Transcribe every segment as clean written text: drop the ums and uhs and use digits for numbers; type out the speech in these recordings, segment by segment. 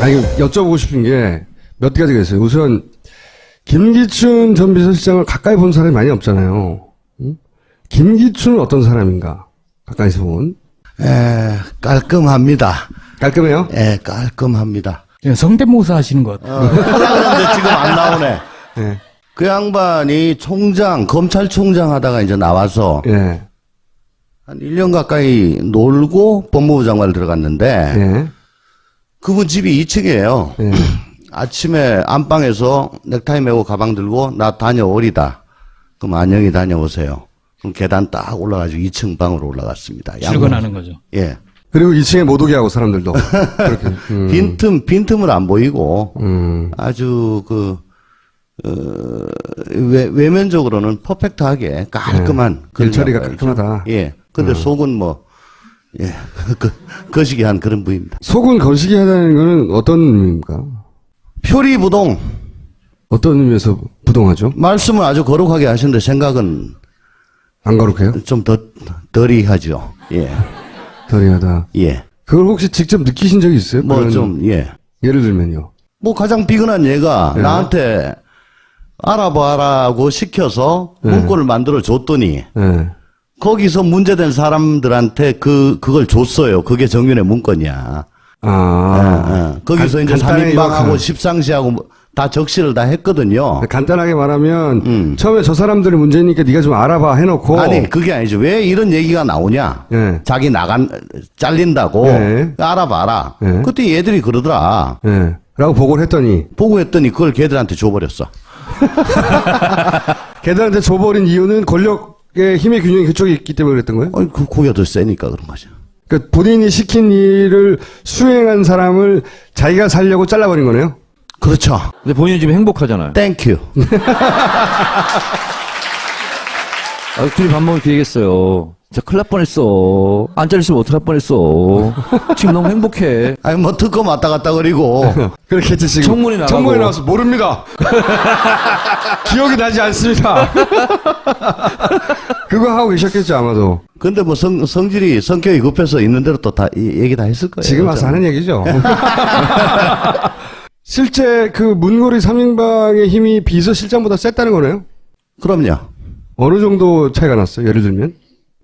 아니, 여쭤보고 싶은 게 몇 가지가 있어요. 우선, 김기춘 전 비서실장을 가까이 본 사람이 많이 없잖아요. 응? 김기춘은 어떤 사람인가? 가까이서 본. 깔끔합니다. 깔끔해요? 깔끔합니다. 성대모사 하시는 것 같아요. 그런데 지금 안 나오네. 예. 그 양반이 검찰총장 하다가 이제 나와서 예. 한 1년 가까이 놀고 법무부 장관을 들어갔는데 예. 그분 집이 2층이에요. 예. 아침에 안방에서 넥타이 메고 가방 들고 나 다녀오리다. 그럼 안녕히 다녀오세요. 그럼 계단 딱 올라가지고 2층 방으로 올라갔습니다. 출근하는 거죠. 예. 그리고 2층에 못 오게 하고 사람들도. 그렇게. 빈틈을 안 보이고 아주 외면적으로는 퍼펙트하게 깔끔한 그런 일처리가 양반이죠. 깔끔하다. 예. 근데 속은 거시기한 그런 부입니다. 속은 거시기 하다는 거는 어떤 의미입니까? 표리부동. 어떤 의미에서 부동하죠? 말씀을 아주 거룩하게 하시는데 생각은 안 거룩해요? 좀 덜이 하죠. 예. 덜이하다. 예. 그걸 혹시 직접 느끼신 적이 있어요? 예. 예를 들면요. 뭐 가장 비근한 얘가 나한테 알아봐라고 시켜서 문구를 만들어 줬더니 예. 거기서 문제된 사람들한테 그걸 줬어요. 그게 정윤의 문건이야. 거기서 이제 간단하게 3인방하고 요약하면. 십상시하고 다 적시를 다 했거든요. 간단하게 말하면 처음에 저 사람들이 문제니까 네가 좀 알아봐 해놓고 아니 그게 아니죠. 왜 이런 얘기가 나오냐. 예. 자기 잘린다고 예. 알아봐라. 예. 그때 얘들이 그러더라. 예. 라고 보고를 했더니 보고했더니 그걸 걔들한테 줘버렸어. 걔들한테 줘버린 이유는 권력의 힘의 균형이 그쪽에 있기 때문에 그랬던 거예요? 고기가 더 세니까 그런 거죠. 그러니까 본인이 시킨 일을 수행한 사람을 자기가 살려고 잘라버린 거네요? 그렇죠. 근데 본인은 지금 행복하잖아요. 땡큐. 둘이 밥 먹을 기회겠어요. 진짜 큰일 날 뻔했어. 안 잘렸으면 어떡할 뻔했어. 지금 너무 행복해. 아니 뭐 특검 왔다 갔다 그리고 그렇겠지 지금. 청문회 나가고. 청문회 나와서 모릅니다. 기억이 나지 않습니다. 그거 하고 계셨겠죠 아마도. 근데 뭐 성격이 급해서 있는 대로 또 다 얘기 다 했을 거예요. 지금 와서 하는 얘기죠. 실제 그 문고리 3인방의 힘이 비서실장보다 셌다는 거네요? 그럼요. 어느 정도 차이가 났어요? 예를 들면?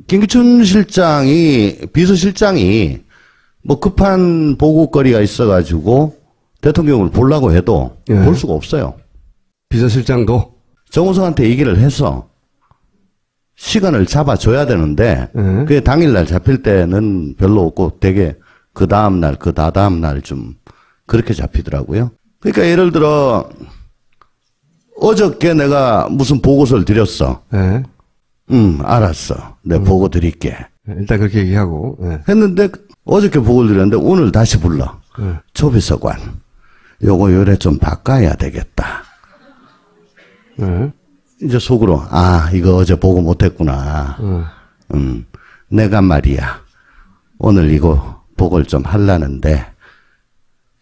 김기춘 비서실장이 뭐 급한 보고거리가 있어가지고 대통령을 보려고 해도 예. 볼 수가 없어요. 비서실장도? 정우성한테 얘기를 해서 시간을 잡아줘야 되는데 예. 그게 당일날 잡힐 때는 별로 없고 되게 그 다음날 그 다다음날 좀 그렇게 잡히더라고요. 그러니까 예를 들어 어저께 내가 무슨 보고서를 드렸어. 예. 알았어. 내가 보고 드릴게. 일단 그렇게 얘기하고. 예. 했는데 어저께 보고를 드렸는데 오늘 다시 불러. 조비서관. 요거 요래 좀 바꿔야 되겠다. 예. 이제 속으로 이거 어제 보고 못했구나. 내가 말이야. 오늘 이거 보고를 좀 하려는데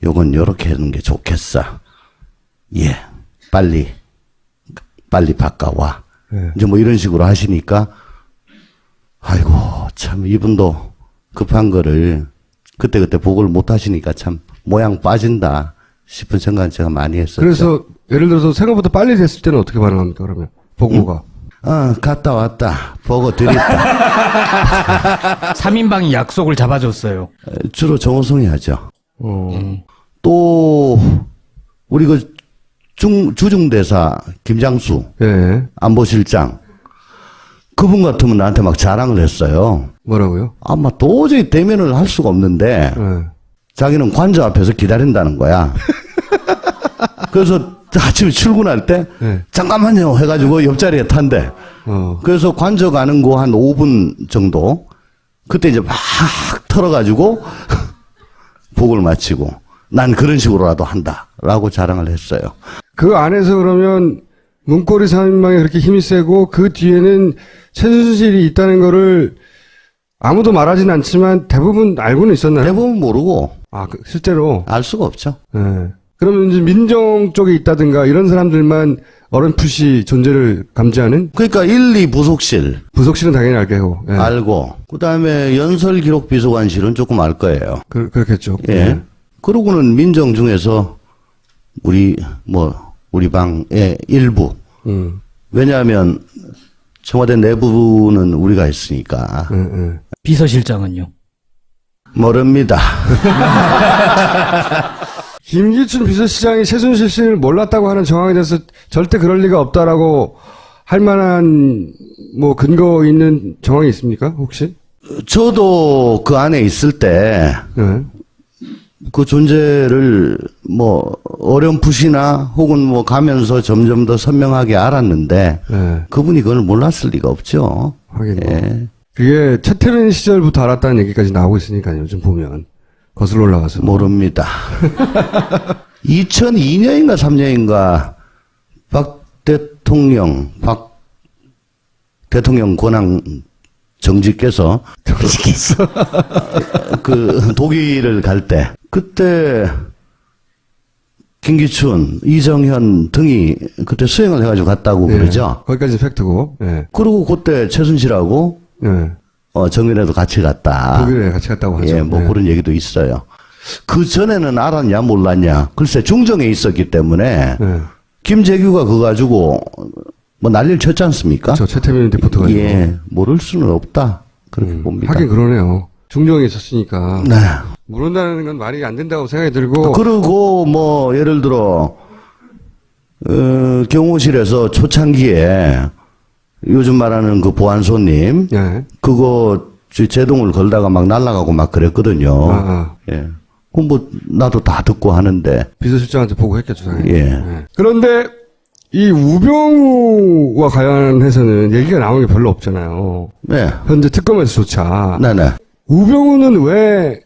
요건 요렇게 하는 게 좋겠어. 예. 빨리 바꿔와. 예. 이제 뭐 이런 식으로 하시니까 아이고 참 이분도 급한 거를 그때그때 보고를 못 하시니까 참 모양 빠진다 싶은 생각은 제가 많이 했었죠. 그래서 예를 들어서 생각보다 빨리 됐을 때는 어떻게 반응합니까 그러면? 보고가. 갔다 왔다. 보고 드렸다. 3인방이 약속을 잡아줬어요. 주로 정호성이 하죠. 어. 또 우리 주중대사 김장수 예. 안보실장 그분 같으면 나한테 막 자랑을 했어요. 뭐라고요? 아마 도저히 대면을 할 수가 없는데 예. 자기는 관저 앞에서 기다린다는 거야. 그래서 아침에 출근할 때 네. 잠깐만요 해가지고 옆자리에 탄대. 그래서 관저 가는 거 한 5분 정도 그때 이제 막 털어가지고 보고를 마치고 난 그런 식으로라도 한다라고 자랑을 했어요. 그 안에서 그러면 문고리 3인방이 그렇게 힘이 세고 그 뒤에는 최순실이 있다는 거를 아무도 말하진 않지만 대부분 알고는 있었나요? 대부분 모르고 실제로. 알 수가 없죠. 예. 그러면 이제 민정 쪽에 있다든가 이런 사람들만 어렴풋이 존재를 감지하는? 그러니까 1, 2 부속실 부속실은 당연히 알게고. 예. 알고 그다음에 연설기록비서관실은 조금 알 거예요. 그렇겠죠. 예. 그러고는 민정 중에서 우리 방의 일부. 왜냐하면 청와대 내부는 우리가 했으니까. 비서실장은요? 모릅니다. 김기춘 비서실장이 최순실 씨를 몰랐다고 하는 정황에 대해서 절대 그럴 리가 없다라고 할 만한 뭐 근거 있는 정황이 있습니까? 혹시? 저도 그 안에 있을 때 네. 그 존재를 뭐 어렴풋이나 혹은 뭐 가면서 점점 더 선명하게 알았는데 네. 그분이 그걸 몰랐을 리가 없죠. 하긴 뭐. 예. 그게 최태민 시절부터 알았다는 얘기까지 나오고 있으니까요. 요즘 보면 거슬러 올라가서. 모릅니다. 2002년인가 3년인가 박 대통령 권한 정직께서 그 독일을 갈 때 그때 김기춘, 이정현 등이 그때 수행을 해가지고 갔다고 예. 그러죠. 거기까지 팩트고. 예. 그리고 그때 최순실하고 예. 정윤회도 같이 갔다. 독일에 같이 갔다고 하죠. 예, 뭐 예. 그런 얘기도 있어요. 그 전에는 알았냐 몰랐냐. 글쎄 중정에 있었기 때문에 예. 김재규가 그거 가지고 뭐 난리를 쳤지 않습니까? 저 최태민 리포터가. 예, 모를 수는 없다. 그렇게 봅니다. 하긴 그러네요. 중정에 있었으니까. 네. 모른다는 건 말이 안 된다고 생각이 들고. 그리고 뭐 예를 들어 경호실에서 초창기에 요즘 말하는 그 보안소님 예. 그거 제동을 걸다가 막 날아가고 막 그랬거든요. 아. 예. 그럼 뭐 나도 다 듣고 하는데. 비서실장한테 보고했겠죠, 당연히. 예. 그런데 이 우병우와 관련해서는 얘기가 나오는 게 별로 없잖아요. 네. 현재 특검에서조차. 네네. 우병우는 왜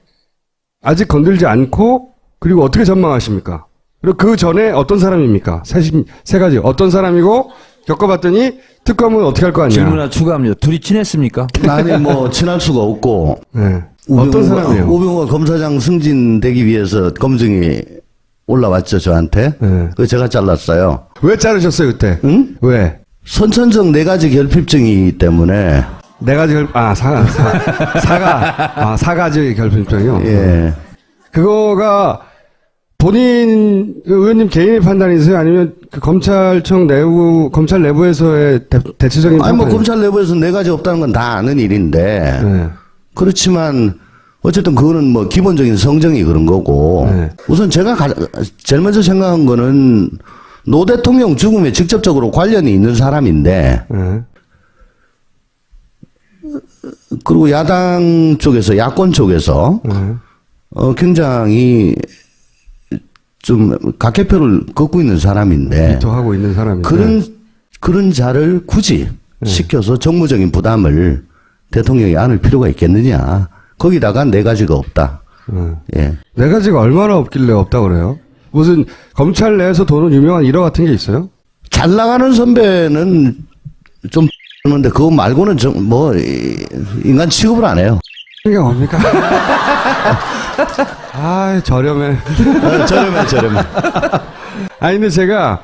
아직 건들지 않고 그리고 어떻게 전망하십니까? 그리고 그 전에 어떤 사람입니까? 세 가지. 어떤 사람이고 겪어봤더니 특검은 어떻게 할 거 아니야? 질문 하나 추가합니다. 둘이 친했습니까? 아니 뭐 친할 수가 없고. 네. 어떤 사람이에요? 우병우가 검사장 승진되기 위해서 검증이 올라왔죠 저한테. 네. 그 제가 잘랐어요. 왜 자르셨어요 그때? 응? 왜? 선천적 4가지 결핍증이기 때문에. 네 가지 사가지 결핍증이요. 예. 그거가 본인 의원님 개인의 판단이세요? 아니면 그 검찰 내부에서의 대체적인 아니 뭐 판단이세요? 검찰 내부에서 4가지 없다는 건 다 아는 일인데. 네. 그렇지만 어쨌든 그거는 뭐 기본적인 성정이 그런 거고. 네. 우선 제가 제일 먼저 생각한 거는 노 대통령 죽음에 직접적으로 관련이 있는 사람인데. 네. 그리고 야당 쪽에서 야권 쪽에서 네. 굉장히 좀 각개표를 걷고 있는 사람인데 비토하고 있는 사람인데. 그런 자를 굳이 시켜서 정무적인 부담을 대통령이 안을 필요가 있겠느냐. 거기다가 4가지가 없다. 예. 4가지가 얼마나 없길래 없다 그래요? 무슨 검찰 내에서 도는 유명한 일화 같은 게 있어요? 잘 나가는 선배는 좀 그런데 그거 말고는 인간 취급을 안 해요. 이게 뭡니까? 아, 저렴해. 저렴해. 아니, 근데 제가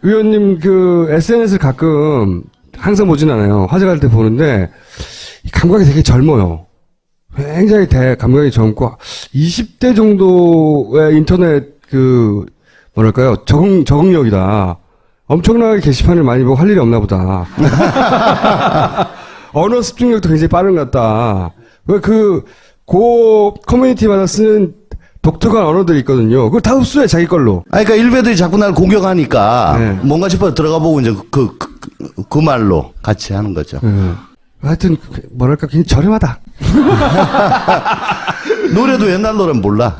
의원님 그 SNS를 가끔 항상 보진 않아요. 화제갈 때 보는데 감각이 되게 젊어요. 굉장히 감각이 젊고 20대 정도의 인터넷 적응력이다. 엄청나게 게시판을 많이 보고 할 일이 없나 보다. 언어 습득력도 굉장히 빠른 것 같다. 왜 커뮤니티마다 쓰는 독특한 언어들이 있거든요. 그걸 다 흡수해, 자기 걸로. 그러니까 일베들이 자꾸 날 공격하니까 네. 뭔가 싶어서 들어가 보고 이제 그 말로 같이 하는 거죠. 하여튼, 뭐랄까, 굉장히 저렴하다. 노래도 옛날 노래는 몰라.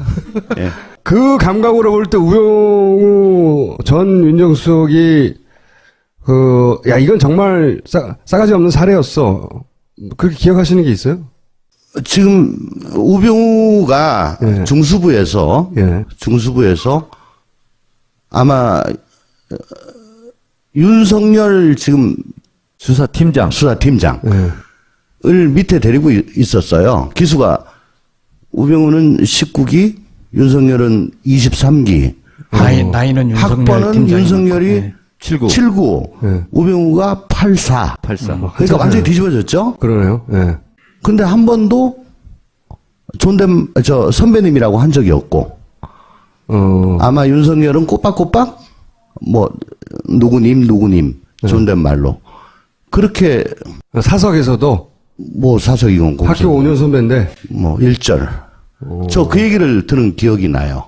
예. 그 감각으로 볼 때 우병우 전 민정수석이 이건 정말 싸가지 없는 사례였어. 그렇게 기억하시는 게 있어요? 지금 우병우가 예. 중수부에서 아마 윤석열 지금 수사팀장. 수사팀장을 밑에 데리고 있었어요. 기수가 우병우는 19기, 윤석열은 23기. 나이는 윤석열 학번은 팀장이니까. 윤석열이 네. 79, 네. 우병우가 84. 그러니까 완전히 뒤집어졌죠? 그러네요. 예. 근데 한 번도 선배님이라고 한 적이 없고, 아마 윤석열은 꼬박꼬박 뭐 누구님 존댓말로 그렇게 사석에서도 뭐 사석이건 학교 5년 선배인데 뭐 1절 저 그 얘기를 들은 기억이 나요.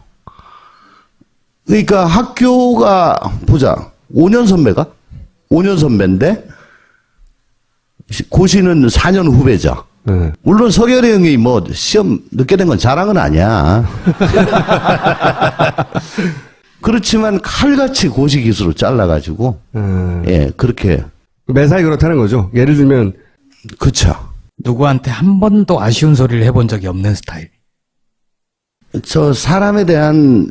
그러니까 학교가 보자 5년 선배가 5년 선배인데 고시는 4년 후배죠. 네. 물론 서결이 형이 뭐 시험 늦게 된 건 자랑은 아니야. 그렇지만 칼같이 고시 기수로 잘라가지고 예 그렇게 매사에 그렇다는 거죠. 예를 들면 그쵸. 누구한테 한 번도 아쉬운 소리를 해본 적이 없는 스타일. 저 사람에 대한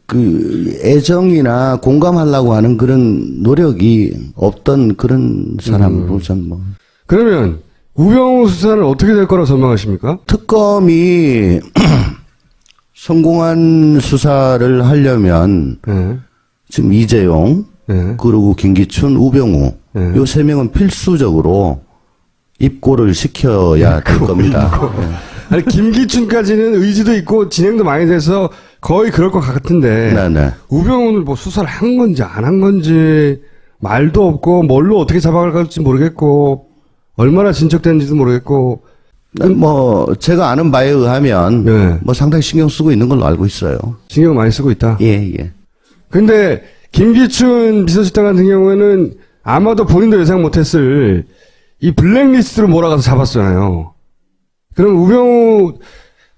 그 애정이나 공감하려고 하는 그런 노력이 없던 그런 사람으로 전 뭐. 그러면 우병우 수사는 어떻게 될 거라고 전망하십니까? 특검이 성공한 수사를 하려면 네. 지금 이재용 네. 그리고 김기춘, 우병우 네. 요 세 명은 필수적으로 입고를 시켜야 될 겁니다. 예. 아니 김기춘까지는 의지도 있고 진행도 많이 돼서 거의 그럴 것 같은데 네네. 우병우는 뭐 수사를 한 건지 안 한 건지 말도 없고 뭘로 어떻게 잡아갈지 모르겠고 얼마나 진척됐는지도 모르겠고 뭐 제가 아는 바에 의하면 네. 뭐 상당히 신경 쓰고 있는 걸로 알고 있어요. 신경 많이 쓰고 있다. 예, 예. 근데 김기춘 비서실장 같은 경우에는 아마도 본인도 예상 못했을 이 블랙리스트로 몰아가서 잡았잖아요. 그럼 우병우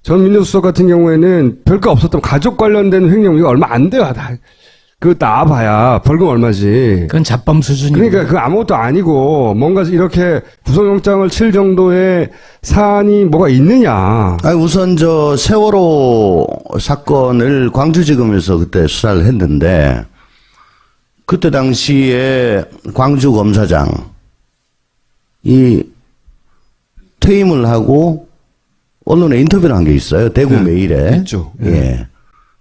전 민정수석 같은 경우에는 별거 없었던 가족 관련된 횡령 이거 얼마 안 돼요. 그거 나와봐야 벌금 얼마지. 그건 잡범 수준이고. 그러니까 그 아무것도 아니고 뭔가 이렇게 구속영장을 칠 정도의 사안이 뭐가 있느냐. 아니, 우선 저 세월호 사건을 광주지검에서 그때 수사를 했는데 그때 당시에 광주 검사장이 퇴임을 하고 언론에 인터뷰를 한 게 있어요. 대구 메일에. 있죠. 예.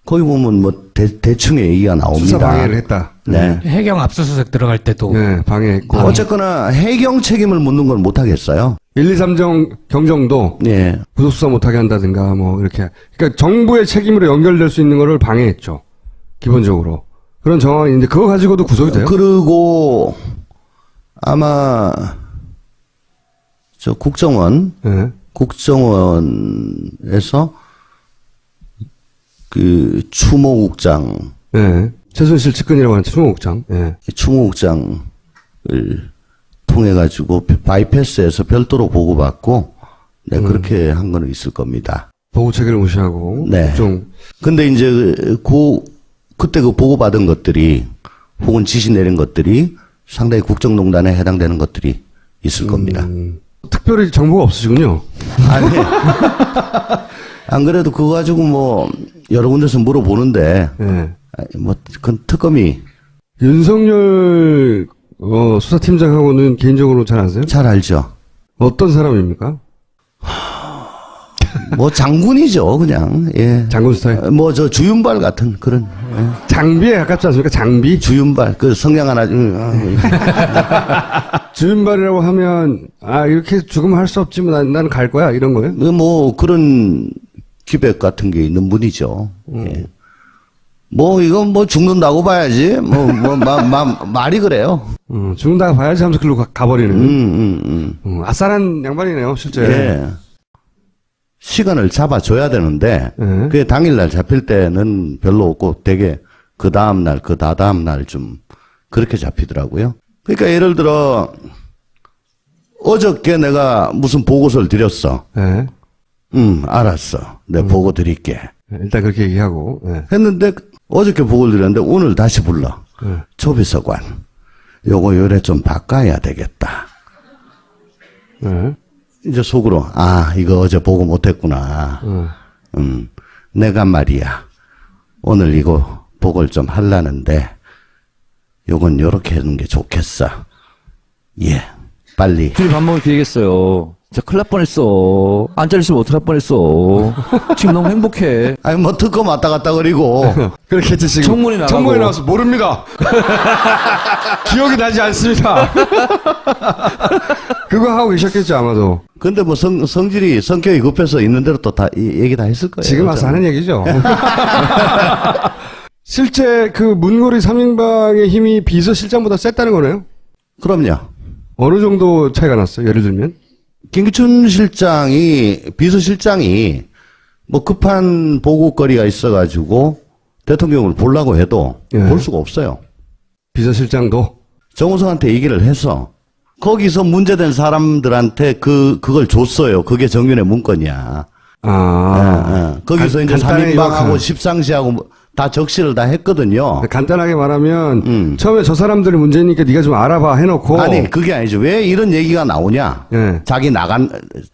거기 보면 뭐 대충의 얘기가 나옵니다. 수사 방해를 했다. 네. 해경 압수수색 들어갈 때도 네, 방해했고. 어쨌거나 해경 책임을 묻는 건 못하겠어요. 1, 2, 3정 경정도 예. 구속수사 못하게 한다든가 뭐 이렇게. 그러니까 정부의 책임으로 연결될 수 있는 거를 방해했죠. 기본적으로. 그런 정황이 있는데 그거 가지고도 구속이 돼요? 그리고 아마 저 국정원 네. 국정원에서 그 추모국장 네. 최순실 측근이라고 하는 추모국장. 네. 추모국장을 통해 가지고 바이패스에서 별도로 보고받고 네, 그렇게 한 거는 있을 겁니다. 보고 체계를 무시하고. 네. 국정. 근데 이제 그때 그 보고받은 것들이 혹은 지시 내린 것들이 상당히 국정농단에 해당되는 것들이 있을 겁니다. 특별히 정보가 없으시군요. 아니, 안 그래도 그거 가지고 뭐 여러 군데서 물어보는데 네. 뭐 그건 특검이 윤석열 수사팀장하고는 개인적으로 잘 아세요? 잘 알죠. 어떤 사람입니까? 뭐 장군이죠, 그냥. 예. 장군 스타일. 뭐 저 주윤발 같은 그런 예. 장비에 가깝지 않습니까? 장비? 주윤발 그 성냥 하나 주윤발이라고 하면 이렇게 죽으면 할 수 없지만 나는 갈 거야 이런 거예요? 뭐 그런 기백 같은 게 있는 분이죠. 예. 뭐 이건 뭐 죽는다고 봐야지. 말이 그래요. 죽는다고 봐야지 하면서 글로 가버리는. 아싸란 양반이네요 실제. 예. 시간을 잡아줘야 되는데 그게 당일날 잡힐 때는 별로 없고 되게 그 다음날 그 다다음날 좀 그렇게 잡히더라고요. 그러니까 예를 들어 어저께 내가 무슨 보고서를 드렸어. 네. 알았어. 내가 보고 드릴게. 일단 그렇게 얘기하고. 네. 했는데 어저께 보고를 드렸는데 오늘 다시 불러. 조비서관. 요거 요래 좀 바꿔야 되겠다. 네. 이제 속으로 이거 어제 보고 못했구나. 내가 말이야 오늘 이거 보고를 좀 하려는데 요건 요렇게 하는 게 좋겠어. 예, 빨리. 둘이 밥 먹을 기회겠어요. 진짜 큰일 날 뻔했어. 안 잘렸으면 어떡할 뻔했어. 지금 너무 행복해. 아니 뭐 특검 왔다 갔다 그리고 그렇겠지 지금. 청문회 나가고. 청문회 나와서 모릅니다. 기억이 나지 않습니다. 그거 하고 계셨겠죠, 아마도. 근데 뭐 성격이 급해서 있는 대로 또 다 얘기 다 했을 거예요. 지금 와서 하는 얘기죠. 실제 그 문고리 3인방의 힘이 비서실장보다 셌다는 거네요? 그럼요. 어느 정도 차이가 났어요? 예를 들면? 김기춘 비서실장이 뭐 급한 보고거리가 있어가지고 대통령을 보려고 해도 예. 볼 수가 없어요. 비서실장도? 정우성한테 얘기를 해서 거기서 문제된 사람들한테 그걸 줬어요. 그게 정윤의 문건이야. 거기서 이제 간단히 3인방하고 요약하면. 십상시하고 다 적시를 다 했거든요. 간단하게 말하면 처음에 저 사람들이 문제니까 네가 좀 알아봐 해놓고 아니 그게 아니죠. 왜 이런 얘기가 나오냐? 예. 자기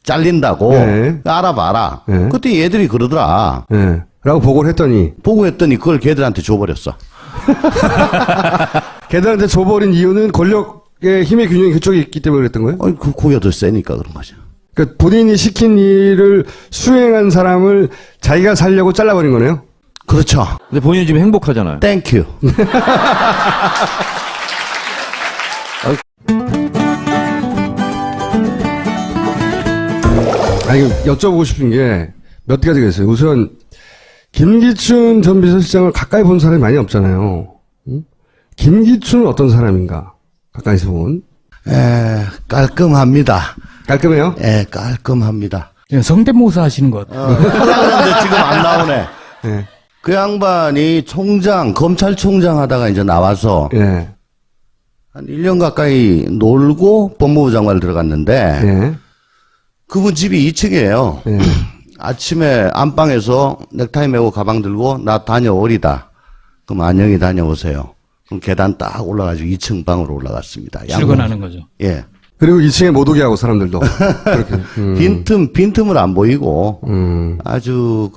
잘린다고 예. 알아봐라. 예. 그때 얘들이 그러더라. 예. 라고 보고를 했더니 보고했더니 그걸 걔들한테 줘버렸어. 걔들한테 줘버린 이유는 권력의 힘의 균형이 그쪽에 있기 때문에 그랬던 거예요? 아니 그 고기가 더 세니까 그런 거죠. 그러니까 본인이 시킨 일을 수행한 사람을 자기가 살려고 잘라버린 거네요? 그렇죠. 근데 본인은 지금 행복하잖아요. 땡큐. 아니, 여쭤보고 싶은 게 몇 가지가 있어요. 우선, 김기춘 전 비서실장을 가까이 본 사람이 많이 없잖아요. 응? 김기춘은 어떤 사람인가? 가까이서 본. 깔끔합니다. 깔끔해요? 깔끔합니다. 성대모사 하시는 것 같아요. 그런데 지금 안 나오네. 예. 그 양반이 검찰총장 하다가 이제 나와서 예. 한 1년 가까이 놀고 법무부 장관을 들어갔는데 예. 그분 집이 2층이에요. 예. 아침에 안방에서 넥타이 메고 가방 들고 나 다녀오리다. 그럼 안녕히 다녀오세요. 그럼 계단 딱 올라가지고 2층 방으로 올라갔습니다. 출근하는 거죠. 예. 그리고 2층에 못 오게 하고 사람들도. 그렇게. 빈틈을 안 보이고 아주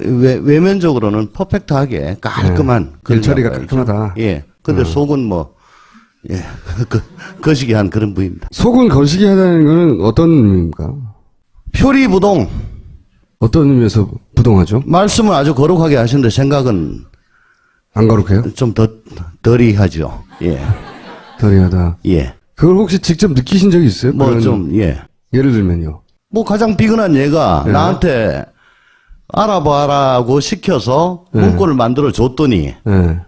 외면적으로는 퍼펙트하게 깔끔한 그런 일처리가 양반이죠. 깔끔하다. 예. 근데 속은 뭐 거시기한 그런 부위입니다. 속은 거시기 하다는 거는 어떤 의미입니까? 표리부동. 어떤 의미에서 부동하죠? 말씀을 아주 거룩하게 하시는데 생각은 안 거룩해요? 좀 덜이하죠. 예. 더리하다. 예. 그걸 혹시 직접 느끼신 적이 있어요? 뭐 그런- 좀, 예. 예를 들면요. 뭐 가장 비근한 얘가 예. 나한테 알아봐라고 시켜서 문건을 만들어 줬더니 예.